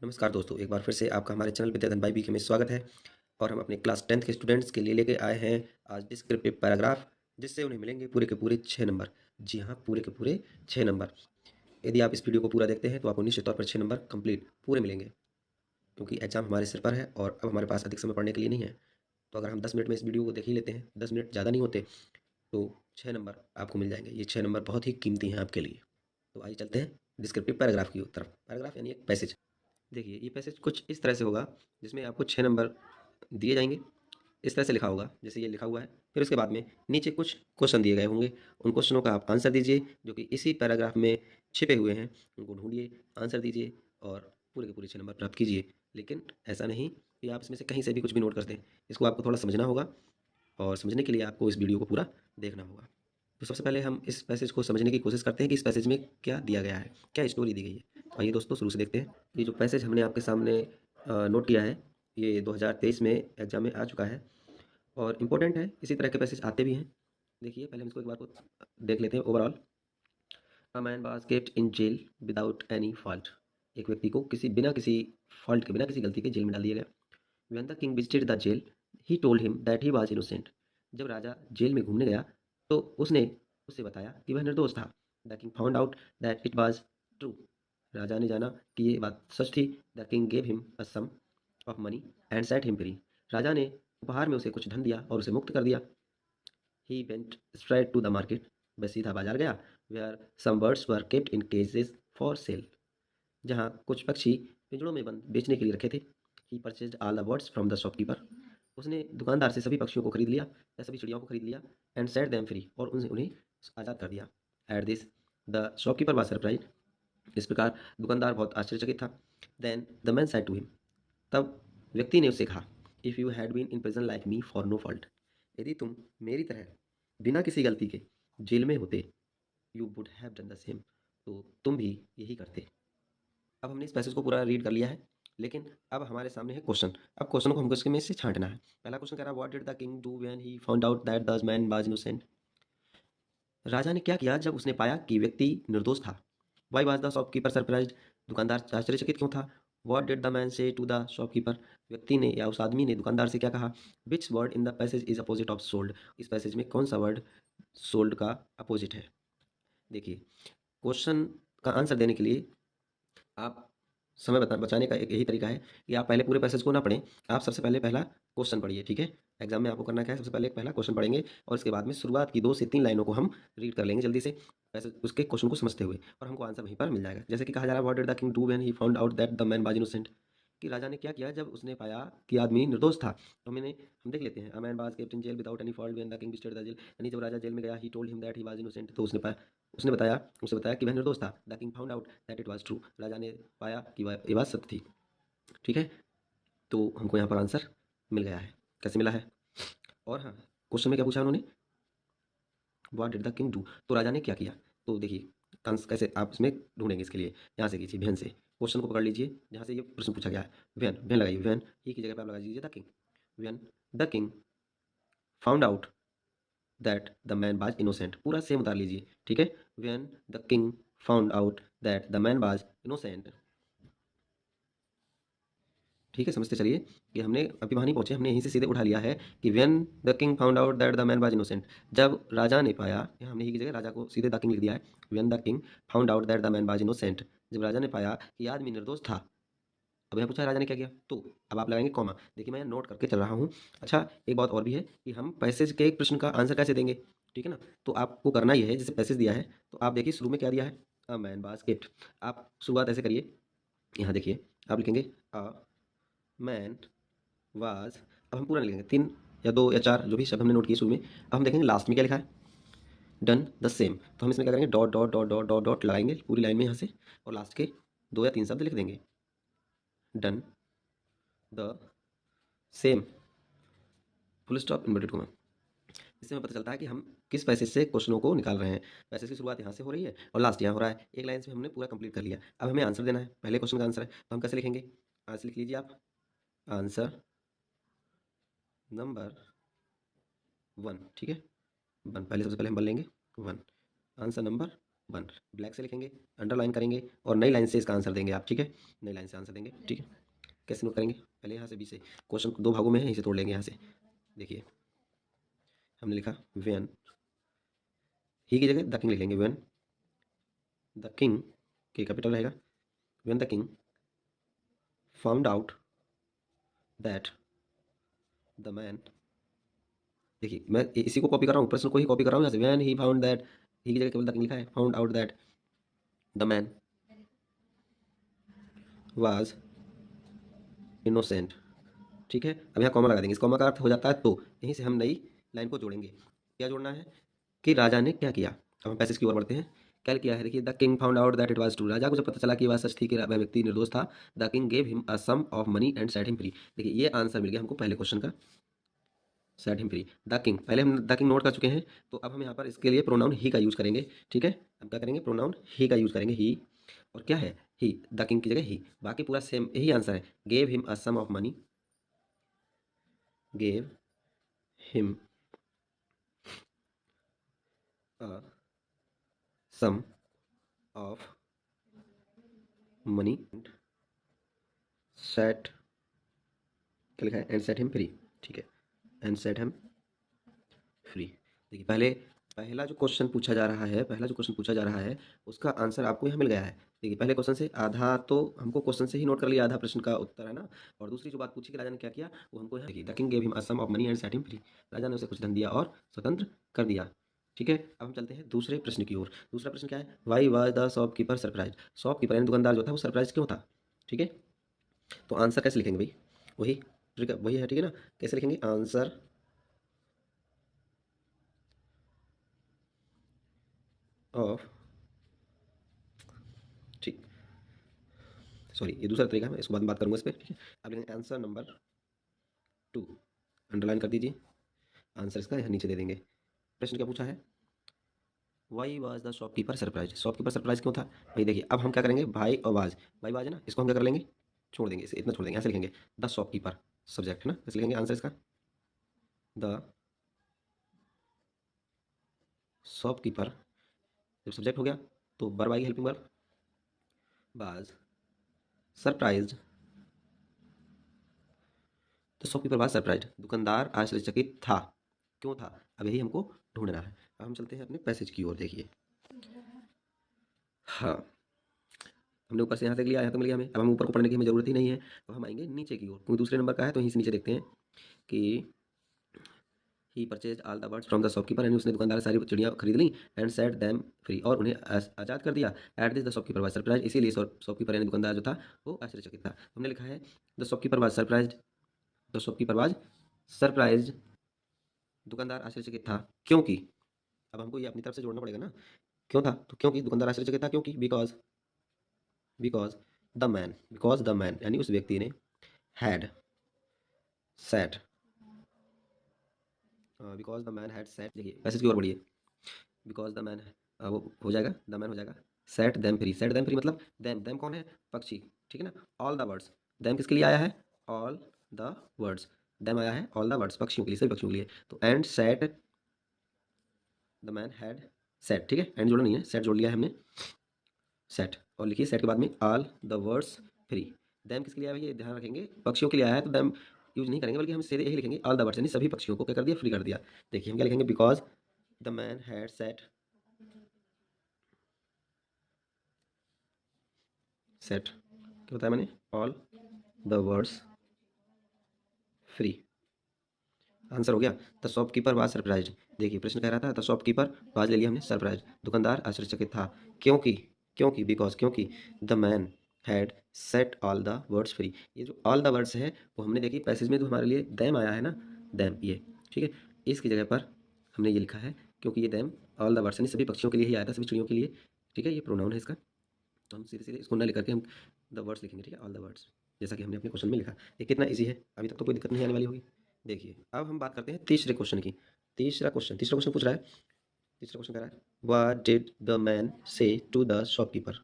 नमस्कार दोस्तों, एक बार फिर से आपका हमारे चैनल विद्याधन बाई बीके में स्वागत है। और हम अपने क्लास 10th के स्टूडेंट्स के लिए लेके आए हैं आज डिस्क्रिप्टिव पैराग्राफ, जिससे उन्हें मिलेंगे पूरे के पूरे 6 नंबर। जी हाँ, पूरे के पूरे 6 नंबर। यदि आप इस वीडियो को पूरा देखते हैं तो आपको निश्चित तौर पर 6 नंबर कंप्लीट पूरे मिलेंगे, क्योंकि एग्जाम हमारे सिर पर है और अब हमारे पास अधिक समय पढ़ने के लिए नहीं है। तो अगर हम 10 मिनट में इस वीडियो को देख ही लेते हैं, 10 मिनट ज़्यादा नहीं होते, तो 6 नंबर आपको मिल जाएंगे। ये 6 नंबर बहुत ही कीमती हैं आपके लिए। तो आइए चलते हैं डिस्क्रिप्टिव पैराग्राफ की तरफ। पैराग्राफ यानी एक पैसेज। देखिए, ये पैसेज कुछ इस तरह से होगा, जिसमें आपको 6 नंबर दिए जाएँगे। इस तरह से लिखा होगा, जैसे ये लिखा हुआ है। फिर उसके बाद में नीचे कुछ क्वेश्चन दिए गए होंगे। उन क्वेश्चनों का आप आंसर दीजिए, जो कि इसी पैराग्राफ में छिपे हुए हैं। उनको ढूँढिए, आंसर दीजिए और पूरे के पूरे 6 नंबर प्राप्त कीजिए। लेकिन ऐसा नहीं कि आप इसमें से कहीं से भी कुछ भी नोट कर दें। इसको आपको थोड़ा समझना होगा और समझने के लिए आपको इस वीडियो को पूरा देखना होगा। तो सबसे पहले हम इस पैसेज को समझने की कोशिश करते हैं कि इस पैसेज में क्या दिया गया है, क्या स्टोरी दी गई है। तो आइए दोस्तों, शुरू से देखते हैं। ये जो पैसेज हमने आपके सामने नोट किया है, ये 2023 में एग्जाम में आ चुका है और इम्पोर्टेंट है। इसी तरह के पैसेज आते भी हैं। देखिए, पहले हम इसको एक बार को देख लेते हैं overall. A man was kept in jail without any fault. एक व्यक्ति को बिना किसी फॉल्ट के, बिना किसी गलती के जेल में डाल दिया गया। When the king visited the jail, he told him that he was innocent. जब राजा जेल में घूमने गया तो उसने उसे बताया कि वह निर्दोष था। The king found out that it was true. राजा ने जाना कि ये बात सच थी। The king gave him a sum of money and set him free. राजा ने उपहार में उसे कुछ धन दिया और उसे मुक्त कर दिया। He went straight to the market. वह सीधा बाजार गया। Where some birds were kept in cages for sale. जहाँ कुछ पक्षी पिंजड़ों में बंद बेचने के लिए रखे थे। He purchased all the birds from the shopkeeper. उसने दुकानदार से सभी पक्षियों को खरीद लिया या सभी चिड़ियों को खरीद लिया। एंड सेट देम फ्री, और उन्हें उन्हें आज़ाद कर दिया। At this the shopkeeper was surprise. इस प्रकार दुकानदार बहुत आश्चर्यचकित था। Then the man said to him. तब व्यक्ति ने उससे कहा, if you had been in prison like me for no fault. यदि तुम मेरी तरह बिना किसी गलती के जेल में होते, you would have done the same, तो तुम भी यही करते। अब हमने इस पैसेज को पूरा रीड कर लिया है, लेकिन अब हमारे सामने है क्वेश्चन। अब क्वेश्चन को हमको इसमें से छांटना है। पहला क्वेश्चन कह रहा है, what did the king do when he found out that the man was innocent. राजा ने क्या किया जब उसने पाया कि व्यक्ति निर्दोष था। Why was the shopkeeper surprised. दुकानदार आश्चर्यचकित क्यों था। व्हाट डिड द मैन से टू द शॉपकीपर। व्यक्ति ने या उस आदमी ने दुकानदार से क्या कहा। Which word in the passage is opposite of sold. इस पैसेज में कौन सा वर्ड सोल्ड का अपोजिट है। देखिए, क्वेश्चन का आंसर देने के लिए आप समय बचाने का एक यही तरीका है कि आप पहले पूरे पैसेज को ना पढ़ें। आप सबसे पहले पहला क्वेश्चन पढ़िए, ठीक है। एग्जाम में आपको करना क्या है, सबसे पहले एक पहला क्वेश्चन पढ़ेंगे और इसके बाद में शुरुआत की 2 से 3 लाइनों को हम रीड कर लेंगे जल्दी से, वैसे उसके क्वेश्चन को समझते हुए, और हमको आंसर वहीं पर मिल जाएगा। जैसे कि कहा जा रहा है, what did the king do when he found out that the man was innocent. कि राजा ने क्या किया जब उसने पाया कि आदमी निर्दोष था। तो हम देख लेते हैं। A man was kept in jail without any fault when the king visited the jail. यानी जब राजा जेल में गया, he told him that he was innocent, तो उसने बताया उसे बताया कि वह निर्दोष था। The king found out that it was true. राजा ने पाया कि वह ये बात सत्य थी। ठीक है, तो हमको यहाँ पर आंसर मिल गया है। कैसे मिला है। और हाँ, क्वेश्चन में क्या पूछा उन्होंने, what did the king do, तो राजा ने क्या किया। तो देखिए, कैसे आप इसमें ढूंढेंगे, इसके लिए यहाँ से कीजिए, व्हेन से क्वेश्चन को पकड़ लीजिए जहाँ से ये प्रश्न पूछा गया है। व्हेन व्हेन लगाइए, व्हेन ही की जगह पर आप लगा दीजिए the king. When the king found out that the man was innocent, पूरा सेम उतार लीजिए, ठीक है। When the king found out that the man was innocent. ठीक है, समझते चलिए कि हमने अभी वहाँ नहीं पहुँचे, हमने यहीं से सीधे उठा लिया है कि when the king found out that the man was innocent. जब राजा ने पाया, यहाँ हमने ही की जगह राजा को सीधे द किंग लिख दिया है। When the king found out that the man was innocent, जब राजा ने पाया कि आदमी निर्दोष था। अब यहाँ पूछा राजा ने क्या किया, तो अब आप लगाएंगे कॉमा। देखिए, मैं नोट करके चल रहा हूँ। अच्छा, एक बात और भी है कि हम पैसेज के एक प्रश्न का आंसर कैसे देंगे, ठीक है ना। तो आपको करना ये है, जैसे पैसेज दिया है तो आप देखिए शुरू में क्या दिया है, अ मैन वाज केप्ट। आप शुरुआत ऐसे करिए, यहाँ देखिए, आप लिखेंगे अ मैन वाज। अब हम पूरा नहीं लिखेंगे, 3 या 2 या 4 जो भी शब्द हमने नोट किए शुरू में। अब हम देखेंगे लास्ट में क्या लिखा है, डन द सेम। तो हम इसमें क्या करेंगे, dot dot dot dot dot dot लगाएंगे पूरी लाइन में यहाँ से, और लास्ट के 2 या 3 शब्द लिख देंगे, done the same, full stop, inverted comma. इससे हमें पता चलता है कि हम किस पैसेज से क्वेश्चनों को निकाल रहे हैं। पैसेज की शुरुआत यहाँ से हो रही है और लास्ट यहाँ हो रहा है। एक लाइन से हमने पूरा कंप्लीट कर लिया। अब हमें आंसर देना है, पहले क्वेश्चन का आंसर है, तो हम कैसे लिखेंगे, आंसर लिख लीजिए आप। आंसर नंबर 1, ठीक है। वन, पहले सबसे पहले हम वन लेंगे, 1। Answer number one. ब्लैक से लिखेंगे, अंडरलाइन करेंगे और नई लाइन से इसका आंसर देंगे आप, ठीक है। नई लाइन से आंसर देंगे, ठीक है। कैसे नोट करेंगे, पहले यहाँ से बी से, क्वेश्चन दो भागों में है, इसे तोड़ लेंगे यहाँ से। देखिए हमने लिखा व्हेन, ही की जगह द किंग लिख लेंगे। व्हेन द किंग, के कैपिटल रहेगा, when the king found out that the man, देखिए मैं इसी को कॉपी कर रहा हूँ, प्रश्न को ही कॉपी कर रहा हूँ यहाँ से। व्हेन ही फाउंड दैट, ही की जगह केवल द किंग लिखा है, found out that the man was innocent, ठीक है। अब यहाँ कॉमा लगा देंगे, इस कॉमा का अर्थ हो जाता है तो, यहीं से हम नई लाइन को जोड़ेंगे। क्या जोड़ना है कि राजा ने क्या किया। अब हम पैसेज की ओर बढ़ते हैं। क्या किया है, देखिए the king found out that it was true, राजा को जब पता चला कि ये बात सच थी कि वह व्यक्ति निर्दोष था, the king gave him a sum of money and set him free. देखिए ये आंसर मिल गया हमको पहले क्वेश्चन का, set him free. The king, पहले हम द किंग नोट कर चुके हैं, तो अब हम यहाँ पर इसके लिए प्रोनाउन ही का यूज करेंगे, ठीक है। अब क्या करेंगे, प्रोनाउन ही का यूज करेंगे, ही। और क्या है, ही, द किंग की जगह ही। बाकी पूरा सेम यही आंसर है। Gave him a sum of money, gave him a sum of money set, क्या लिखा है, एंड सेट हिम फ्री, ठीक है। And set him free. देखिए पहले पहला जो क्वेश्चन पूछा जा रहा है, पहला जो क्वेश्चन पूछा जा रहा है उसका आंसर आपको यहाँ मिल गया है। देखिए पहले क्वेश्चन से आधा तो हमको क्वेश्चन से ही नोट कर लिया, आधा प्रश्न का उत्तर है ना। और दूसरी जो बात पूछी कि राजा ने क्या किया, वो हमको यहाँ, the king gave him a sum of money and set him free, राजा ने उसे कुछ धन दिया और स्वतंत्र कर दिया, ठीक है। अब हम चलते हैं दूसरे प्रश्न की ओर। दूसरा प्रश्न क्या है, why was the shopkeeper surprise, shopkeeper यानी दुकानदार जो था वो सरप्राइज क्यों था, ठीक है। तो आंसर कैसे लिखेंगे भाई, वही ट्रिक वही है, ठीक है ना। कैसे लिखेंगे आंसर ऑफ, ठीक, सॉरी ये दूसरा तरीका है, मैं इसको बाद में बात करूंगा इस पर, ठीक है। अब लिखेंगे आंसर नंबर टू, अंडरलाइन कर दीजिए, आंसर इसका यहाँ नीचे दे देंगे। प्रश्न क्या पूछा है, why was the shopkeeper surprise, shopkeeper surprise क्यों था भाई। देखिए अब हम क्या करेंगे, भाई और वाज, भाई वाज है ना, इसको हम क्या कर लेंगे, छोड़ देंगे, इसे इतना छोड़ देंगे, ऐसे लिखेंगे द शॉपकीपर, सब्जेक्ट है ना, ऐसे लिखेंगे आंसर इसका, द शॉपकीपर। जब सब्जेक्ट हो गया तो वर्ब आएगी, हेल्पिंग वर्ब, वाज सरप्राइज्ड, तो शॉपकीपर वाज सरप्राइज्ड, दुकानदार आश्चर्यचकित था, क्यों था, अब यही हमको ढूंढना है। अब हम चलते हैं अपने पैसेज की ओर, देखिए हाँ, हमने ऊपर से यहाँ तक लिया, यहाँ तक मिल गया हमें। अब हम ऊपर को पढ़ने की हमें जरूरत ही नहीं है, तो हम आएंगे नीचे की ओर, क्योंकि दूसरे नंबर का है तो यहीं से नीचे देखते हैं कि he purchase all the birds from the shopkeeper, यानी उसने दुकानदार से सारी चिड़ियाँ खरीद ली, एंड सेट दैम फ्री, और उन्हें आज़ाद कर दिया। At this the shopkeeper was surprise, इसीलिए शॉपकीपर यानी दुकानदार जो था वो आश्चर्यचकित था। हमने लिखा है the shopkeeper was surprised, the shopkeeper was surprised, दुकानदार आश्चर्यचकित था क्योंकि, अब हमको ये अपनी तरफ से जोड़ना पड़ेगा ना, क्यों था, तो क्योंकि दुकानदार आश्चर्यचकित था, क्योंकि because, because because the man यानी उस व्यक्ति ने had set, because the man had set, देखिए पैसेज की ओर बढ़िए, बिकॉज द मैन, वो हो जाएगा द मैन हो जाएगा, set them free, set them free मतलब देम, देम कौन है, पक्षी, ठीक है ना। ऑल द वर्ड्स, देम किसके लिए आया है, ऑल द वर्ड्स, देम आया है ऑल द वर्ड्स, पक्षियों के लिए, सभी पक्षियों के लिए। तो and set the man had set, ठीक है, एंड जोड़ना नहीं है, सेट जोड़ लिया है हमने, सेट, और लिखिए सेट के बाद में all the words free. Them किसके लिए आया है, ये ध्यान रखेंगे, पक्षियों के लिए आया है तो दैम यूज नहीं करेंगे, बल्कि हम सीधे यही लिखेंगे ऑल द वर्ड्स, यानी सभी पक्षियों को क्या कर दिया, फ्री कर दिया। देखिए हम क्या लिखेंगे, because the man had set, set क्या बताया मैंने, all the words free, answer हो गया द शॉपकीपर वाज सरप्राइज्ड। देखिए प्रश्न कह रहा था द शॉपकीपर, वाज ले लिया हमने, सरप्राइज, दुकानदार आश्चर्यचकित था, क्योंकि, क्योंकि बिकॉज, क्योंकि the man had set all the words free. ये जो ऑल द वर्ड्स है वो हमने देखिए पैसेज में तो हमारे लिए दैम आया है ना, दैम ये, ठीक है, इसकी जगह पर हमने ये लिखा है क्योंकि ये दैम ऑल द वर्ड्स यानी सभी पक्षियों के लिए ही आया था, सभी चिड़ियों के लिए, ठीक है, ये प्रोनाउन है इसका। तो हम सीधे सीधे इसको ना लेकर के हम द वर्ड्स लिखेंगे, ठीक है, ऑल द वर्ड्स, जैसा कि हमने अपने क्वेश्चन में लिखा। ये कितना ईजी है, अभी तक तो कोई दिक्कत नहीं आने वाली होगी। देखिए अब हम बात करते हैं तीसरे क्वेश्चन की। तीसरा क्वेश्चन पूछ रहा है, तीसरा क्वेश्चन कह रहा है व्हाट डिड द मैन से टू द शॉपकीपर,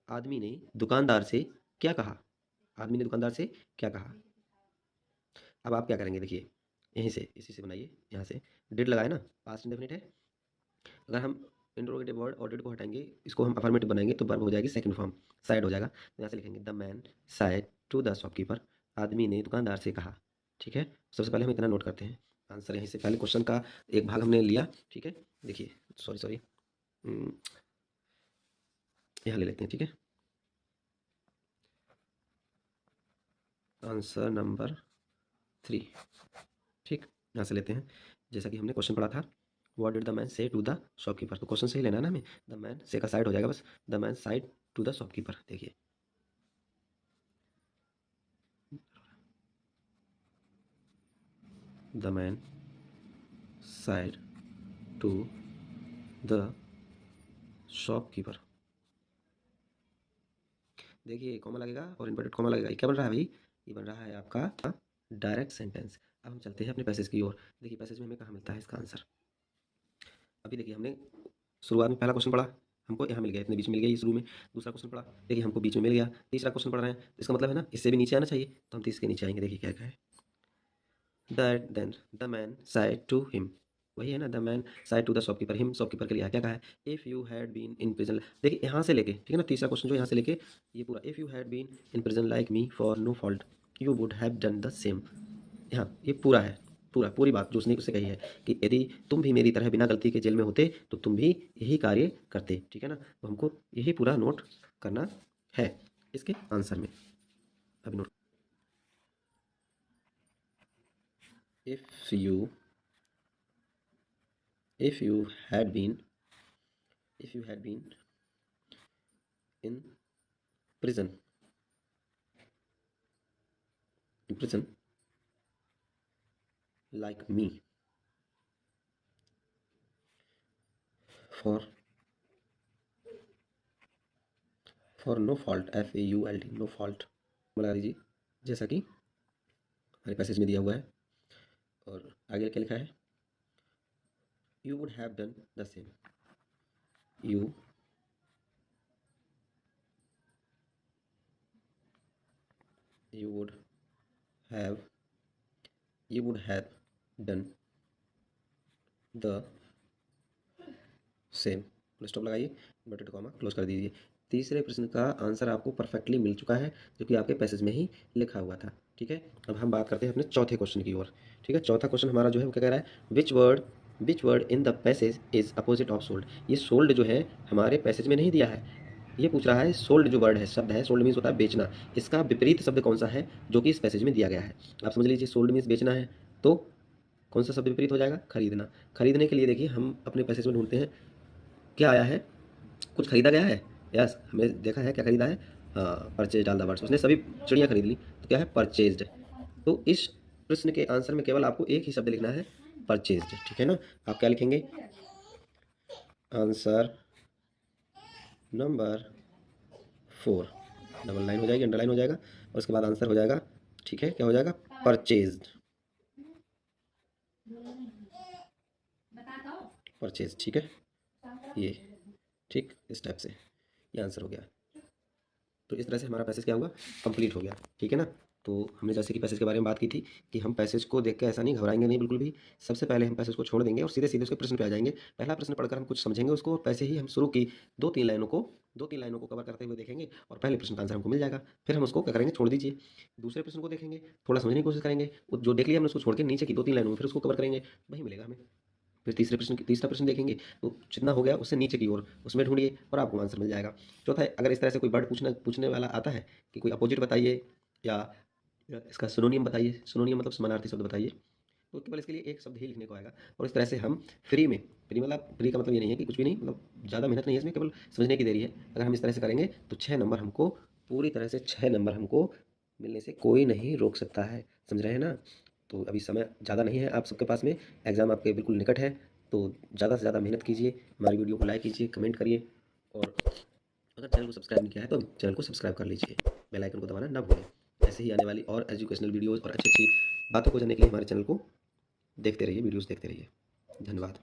आदमी ने दुकानदार से क्या कहा, आदमी ने दुकानदार से क्या कहा। अब आप क्या करेंगे, देखिए यहीं से इसी से बनाइए, यहाँ से डिड लगाए ना, पास्ट इंडेफिनिट है, अगर हम इंट्रोगेटिव वर्ड और डिड को हटाएंगे, इसको हम अफर्मेटिव बनाएंगे तो वर्ब हो जाएगी सेकंड फॉर्म, साइड हो जाएगा। तो यहाँ से लिखेंगे the man said to the shopkeeper, आदमी ने दुकानदार से कहा। ठीक है, सबसे पहले हम इतना नोट करते हैं। आंसर यहीं से पहले क्वेश्चन का एक भाग हमने लिया। ठीक है, देखिए सॉरी यहाँ ले लेते हैं। ठीक है, आंसर नंबर 3। ठीक, यहाँ से लेते हैं। जैसा कि हमने क्वेश्चन पढ़ा था, व्हाट डिड द मैन से टू द शॉपकीपर, तो क्वेश्चन से ही लेना है ना हमें। द मैन से का साइड हो जाएगा बस, the man said to the shopkeeper. देखिए the man said to the shopkeeper. देखिए कॉमा लगेगा और इन्वर्टेड कॉमा लगेगा। ये क्या बन रहा है भाई? ये बन रहा है आपका डायरेक्ट सेंटेंस। अब हम चलते हैं अपने पैसेज की ओर। देखिए पैसेज में हमें कहाँ मिलता है इसका आंसर। अभी देखिए हमने शुरुआत में पहला क्वेश्चन पढ़ा, हमको यहाँ मिल गया, इतने बीच में मिल गया ये शुरू में। दूसरा क्वेश्चन पढ़ा, देखिए हमको बीच में मिल गया। तीसरा क्वेश्चन पढ़ रहे हैं, तो इसका मतलब है ना इससे भी नीचे आना चाहिए, तो हम तीसरे के नीचे आएंगे। देखिए क्या क्या है, that then the man said to him, वही है ना, the man said to the shopkeeper, him shopkeeper के लिए क्या कहा है, if you had been in prison. देखिए यहाँ से लेके, ठीक है ना, तीसरा क्वेश्चन जो यहाँ से लेके ये पूरा, if you had been in prison like me for no fault you would have done the same. यहाँ ये पूरा है, पूरी बात जो उसने उससे कही है कि यदि तुम भी मेरी तरह बिना गलती के जेल में होते तो तुम भी यही कार्य करते। ठीक है ना, तो हमको यही पूरा नोट करना है इसके आंसर में। अभी note, if you had been in prison like me for no fault, FAULT, no fault लगा दीजिए, जैसा कि हमारे पैसेज में दिया हुआ है। और आगे क्या लिखा है, you would have done the same, you would have done the same, full stop लगाइए, इन्वर्टेड कॉमा क्लोज कर दीजिए। तीसरे प्रश्न का आंसर आपको परफेक्टली मिल चुका है, जो कि आपके पैसेज में ही लिखा हुआ था। ठीक है, अब हम बात करते हैं अपने चौथे क्वेश्चन की ओर। ठीक है, चौथा क्वेश्चन हमारा जो है वो क्या कह रहा है, which word in the passage is opposite of sold. ये सोल्ड जो है हमारे पैसेज में नहीं दिया है, ये पूछ रहा है सोल्ड जो वर्ड है, शब्द है, सोल्ड मीन्स होता है बेचना, इसका विपरीत शब्द कौन सा है जो कि इस पैसेज में दिया गया है। आप समझ लीजिए सोल्ड मीन्स बेचना है, तो कौन सा शब्द विपरीत हो जाएगा, खरीदना। खरीदने के लिए देखिए हम अपने पैसेज में ढूंढते हैं क्या आया है, कुछ खरीदा गया है। यस, हमें देखा है क्या खरीदा है, हाँ परचेज ऑल द वर्ड्स, उसने सभी चिड़ियाँ खरीद ली, तो क्या है परचेज्ड। तो इस प्रश्न के आंसर में केवल आपको एक ही शब्द लिखना है, परचेज्ड। ठीक है ना, आप क्या लिखेंगे, आंसर नंबर 4, डबल लाइन हो जाएगी, अंडरलाइन हो जाएगा, और उसके बाद आंसर हो जाएगा। ठीक है, क्या हो जाएगा, परचेज्ड, परचेज। ठीक है, ये ठीक इस टाइप से ये आंसर हो गया। तो इस तरह से हमारा पैसेज क्या हुआ, कंप्लीट हो गया। ठीक है ना, तो हमने जैसे कि पैसेज के बारे में बात की थी कि हम पैसेज को देख के ऐसा नहीं घबराएंगे, नहीं बिल्कुल भी। सबसे पहले हम पैसेज को छोड़ देंगे और सीधे सीधे उसके प्रश्न पे आ जाएंगे। पहला प्रश्न पढ़कर हम कुछ समझेंगे उसको, और पैसे ही हम शुरू की दो तीन लाइनों को कवर करते हुए देखेंगे, और पहले प्रश्न का आंसर हमको मिल जाएगा। फिर हम उसको क्या करेंगे, छोड़ दीजिए, दूसरे प्रश्न को देखेंगे, थोड़ा समझने की कोशिश करेंगे, जो देख लिया हमने उसको छोड़ के नीचे की दो तीन लाइनों में फिर उसको कवर करेंगे, वही मिलेगा हमें। फिर तीसरा प्रश्न देखेंगे, तो जितना हो गया उससे नीचे की ओर उसमें ढूंढिए और आपको आंसर मिल जाएगा। चौथा है, अगर इस तरह से कोई वर्ड पूछने वाला आता है कि कोई अपोजिट बताइए या इसका सिनोनियम बताइए, सिनोनियम मतलब समानार्थी शब्द बताइए, तो केवल इसके लिए एक शब्द ही लिखने को आएगा। और इस तरह से हम फ्री मतलब फ्री का मतलब ये नहीं है कि कुछ भी नहीं, मतलब ज़्यादा मेहनत नहीं है इसमें, केवल समझने की देरी है। अगर हम इस तरह से करेंगे तो 6 नंबर हमको, पूरी तरह से 6 नंबर हमको मिलने से कोई नहीं रोक सकता है। समझ रहे हैं ना, तो अभी समय ज़्यादा नहीं है आप सबके पास में, एग्ज़ाम आपके बिल्कुल निकट है, तो ज़्यादा से ज़्यादा मेहनत कीजिए, हमारी वीडियो को लाइक कीजिए, कमेंट करिए, और अगर चैनल को सब्सक्राइब नहीं किया है तो चैनल को सब्सक्राइब कर लीजिए, बेल आइकन को दबाना ना भूलें। ऐसे ही आने वाली और एजुकेशनल वीडियोज़ और अच्छी अच्छी बातों को जानने के लिए हमारे चैनल को देखते रहिए, वीडियोज़ देखते रहिए। धन्यवाद।